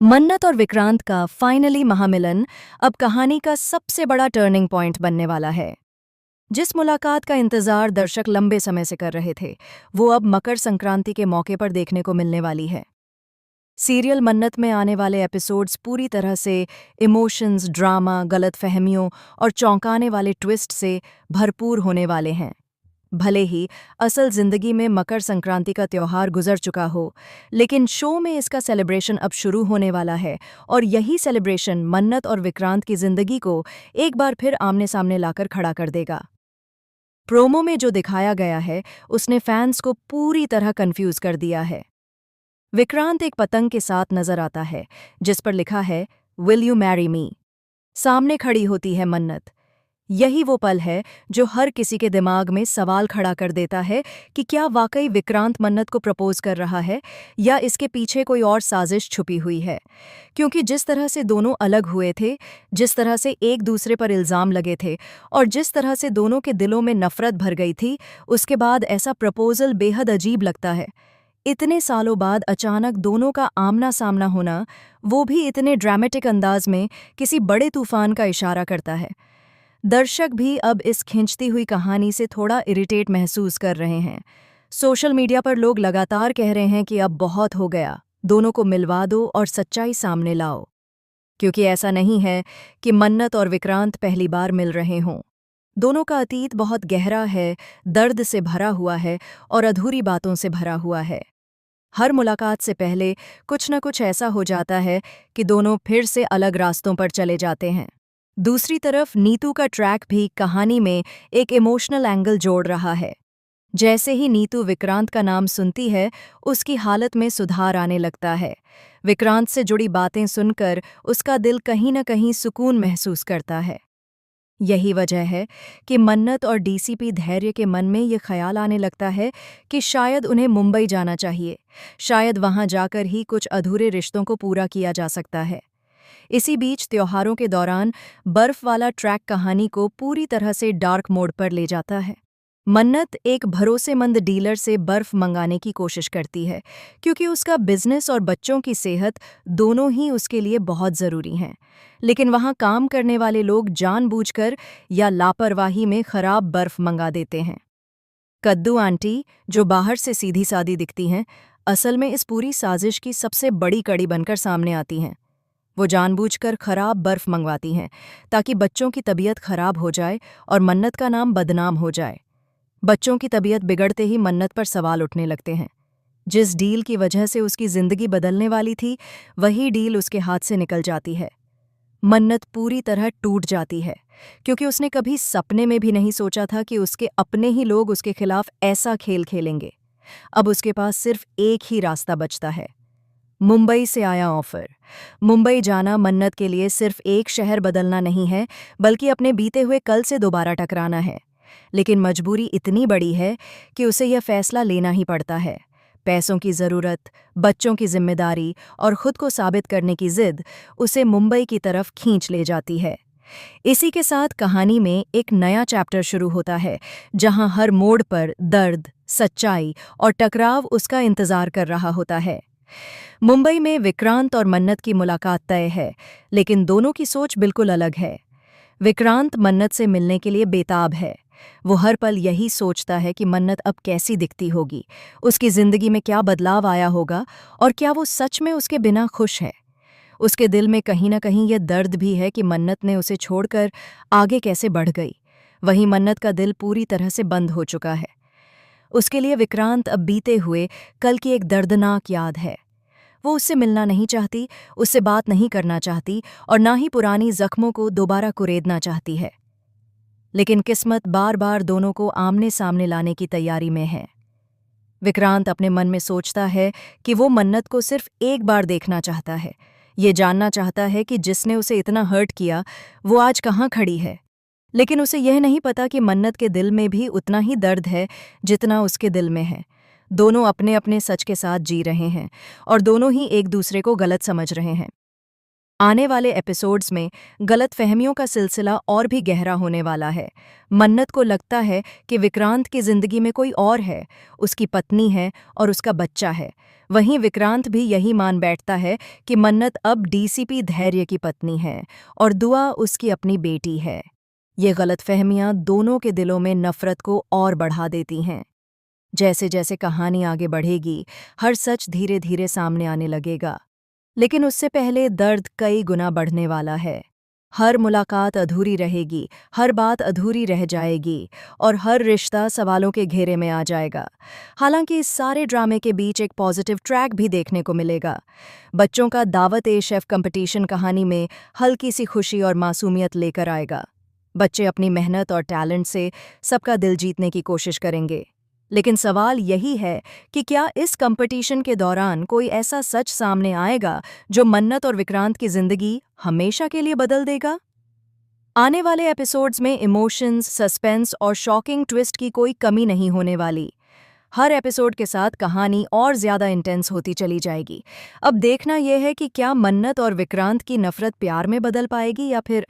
मन्नत और विक्रांत का फाइनली महामिलन अब कहानी का सबसे बड़ा टर्निंग पॉइंट बनने वाला है। जिस मुलाकात का इंतजार दर्शक लंबे समय से कर रहे थे, वो अब मकर संक्रांति के मौके पर देखने को मिलने वाली है। सीरियल मन्नत में आने वाले एपिसोड्स पूरी तरह से इमोशंस, ड्रामा, गलतफहमियों और चौंकाने वाले ट्विस्ट से भरपूर होने वाले हैं। भले ही असल जिंदगी में मकर संक्रांति का त्योहार गुजर चुका हो, लेकिन शो में इसका सेलिब्रेशन अब शुरू होने वाला है और यही सेलिब्रेशन मन्नत और विक्रांत की जिंदगी को एक बार फिर आमने सामने लाकर खड़ा कर देगा। प्रोमो में जो दिखाया गया है, उसने फैंस को पूरी तरह कंफ्यूज कर दिया है। विक्रांत एक पतंग के साथ नजर आता है, जिस पर लिखा है विल यू मैरी मी। सामने खड़ी होती है मन्नत। यही वो पल है जो हर किसी के दिमाग में सवाल खड़ा कर देता है कि क्या वाकई विक्रांत मन्नत को प्रपोज कर रहा है या इसके पीछे कोई और साजिश छुपी हुई है। क्योंकि जिस तरह से दोनों अलग हुए थे, जिस तरह से एक दूसरे पर इल्ज़ाम लगे थे और जिस तरह से दोनों के दिलों में नफरत भर गई थी, उसके बाद ऐसा प्रपोजल बेहद अजीब लगता है। इतने सालों बाद अचानक दोनों का आमना सामना होना, वो भी इतने ड्रामेटिक अंदाज में, किसी बड़े तूफान का इशारा करता है। दर्शक भी अब इस खिंचती हुई कहानी से थोड़ा इरिटेट महसूस कर रहे हैं। सोशल मीडिया पर लोग लगातार कह रहे हैं कि अब बहुत हो गया, दोनों को मिलवा दो और सच्चाई सामने लाओ। क्योंकि ऐसा नहीं है कि मन्नत और विक्रांत पहली बार मिल रहे हों। दोनों का अतीत बहुत गहरा है, दर्द से भरा हुआ है और अधूरी बातों से भरा हुआ है। हर मुलाकात से पहले कुछ न कुछ ऐसा हो जाता है कि दोनों फिर से अलग रास्तों पर चले जाते हैं। दूसरी तरफ नीतू का ट्रैक भी कहानी में एक इमोशनल एंगल जोड़ रहा है। जैसे ही नीतू विक्रांत का नाम सुनती है, उसकी हालत में सुधार आने लगता है। विक्रांत से जुड़ी बातें सुनकर उसका दिल कहीं न कहीं सुकून महसूस करता है। यही वजह है कि मन्नत और डीसीपी धैर्य के मन में ये ख्याल आने लगता है कि शायद उन्हें मुंबई जाना चाहिए। शायद वहां जाकर ही कुछ अधूरे रिश्तों को पूरा किया जा सकता है। इसी बीच त्योहारों के दौरान बर्फ वाला ट्रैक कहानी को पूरी तरह से डार्क मोड पर ले जाता है। मन्नत एक भरोसेमंद डीलर से बर्फ मंगाने की कोशिश करती है, क्योंकि उसका बिजनेस और बच्चों की सेहत दोनों ही उसके लिए बहुत ज़रूरी हैं। लेकिन वहाँ काम करने वाले लोग जानबूझकर या लापरवाही में खराब बर्फ मंगा देते हैं। कद्दू आंटी, जो बाहर से सीधी सादी दिखती हैं, असल में इस पूरी साजिश की सबसे बड़ी कड़ी बनकर सामने आती हैं। वो जानबूझकर खराब बर्फ मंगवाती हैं ताकि बच्चों की तबीयत खराब हो जाए और मन्नत का नाम बदनाम हो जाए। बच्चों की तबीयत बिगड़ते ही मन्नत पर सवाल उठने लगते हैं। जिस डील की वजह से उसकी जिंदगी बदलने वाली थी, वही डील उसके हाथ से निकल जाती है। मन्नत पूरी तरह टूट जाती है, क्योंकि उसने कभी सपने में भी नहीं सोचा था कि उसके अपने ही लोग उसके खिलाफ ऐसा खेल खेलेंगे। अब उसके पास सिर्फ एक ही रास्ता बचता है, मुंबई से आया ऑफर। मुंबई जाना मन्नत के लिए सिर्फ एक शहर बदलना नहीं है, बल्कि अपने बीते हुए कल से दोबारा टकराना है। लेकिन मजबूरी इतनी बड़ी है कि उसे यह फैसला लेना ही पड़ता है। पैसों की ज़रूरत, बच्चों की जिम्मेदारी और खुद को साबित करने की जिद उसे मुंबई की तरफ खींच ले जाती है। इसी के साथ कहानी में एक नया चैप्टर शुरू होता है, जहां हर मोड़ पर दर्द, सच्चाई और टकराव उसका इंतजार कर रहा होता है। मुंबई में विक्रांत और मन्नत की मुलाकात तय है, लेकिन दोनों की सोच बिल्कुल अलग है। विक्रांत मन्नत से मिलने के लिए बेताब है। वो हर पल यही सोचता है कि मन्नत अब कैसी दिखती होगी, उसकी जिंदगी में क्या बदलाव आया होगा और क्या वो सच में उसके बिना खुश है। उसके दिल में कहीं ना कहीं यह दर्द भी है कि मन्नत ने उसे छोड़कर आगे कैसे बढ़ गई। वहीं मन्नत का दिल पूरी तरह से बंद हो चुका है। उसके लिए विक्रांत अब बीते हुए कल की एक दर्दनाक याद है। वो उससे मिलना नहीं चाहती, उससे बात नहीं करना चाहती और ना ही पुरानी जख्मों को दोबारा कुरेदना चाहती है। लेकिन किस्मत बार बार दोनों को आमने सामने लाने की तैयारी में है। विक्रांत अपने मन में सोचता है कि वो मन्नत को सिर्फ एक बार देखना चाहता है। ये जानना चाहता है कि जिसने उसे इतना हर्ट किया, वो आज कहाँ खड़ी है। लेकिन उसे यह नहीं पता कि मन्नत के दिल में भी उतना ही दर्द है जितना उसके दिल में है। दोनों अपने अपने सच के साथ जी रहे हैं और दोनों ही एक दूसरे को गलत समझ रहे हैं। आने वाले एपिसोड्स में गलतफहमियों का सिलसिला और भी गहरा होने वाला है। मन्नत को लगता है कि विक्रांत की जिंदगी में कोई और है, उसकी पत्नी है और उसका बच्चा है। वहीं विक्रांत भी यही मान बैठता है कि मन्नत अब डीसीपी धैर्य की पत्नी है और दुआ उसकी अपनी बेटी है। ये गलतफहमियां दोनों के दिलों में नफरत को और बढ़ा देती हैं। जैसे जैसे कहानी आगे बढ़ेगी, हर सच धीरे धीरे सामने आने लगेगा। लेकिन उससे पहले दर्द कई गुना बढ़ने वाला है। हर मुलाकात अधूरी रहेगी, हर बात अधूरी रह जाएगी और हर रिश्ता सवालों के घेरे में आ जाएगा। हालांकि इस सारे ड्रामे के बीच एक पॉजिटिव ट्रैक भी देखने को मिलेगा। बच्चों का दावत ए शेफ कंपटीशन कहानी में हल्की सी खुशी और मासूमियत लेकर आएगा। बच्चे अपनी मेहनत और टैलेंट से सबका दिल जीतने की कोशिश करेंगे। लेकिन सवाल यही है कि क्या इस कंपटीशन के दौरान कोई ऐसा सच सामने आएगा जो मन्नत और विक्रांत की जिंदगी हमेशा के लिए बदल देगा? आने वाले एपिसोड्स में इमोशंस, सस्पेंस और शॉकिंग ट्विस्ट की कोई कमी नहीं होने वाली। हर एपिसोड के साथ कहानी और ज्यादा इंटेंस होती चली जाएगी। अब देखना यह है कि क्या मन्नत और विक्रांत की नफरत प्यार में बदल पाएगी या फिर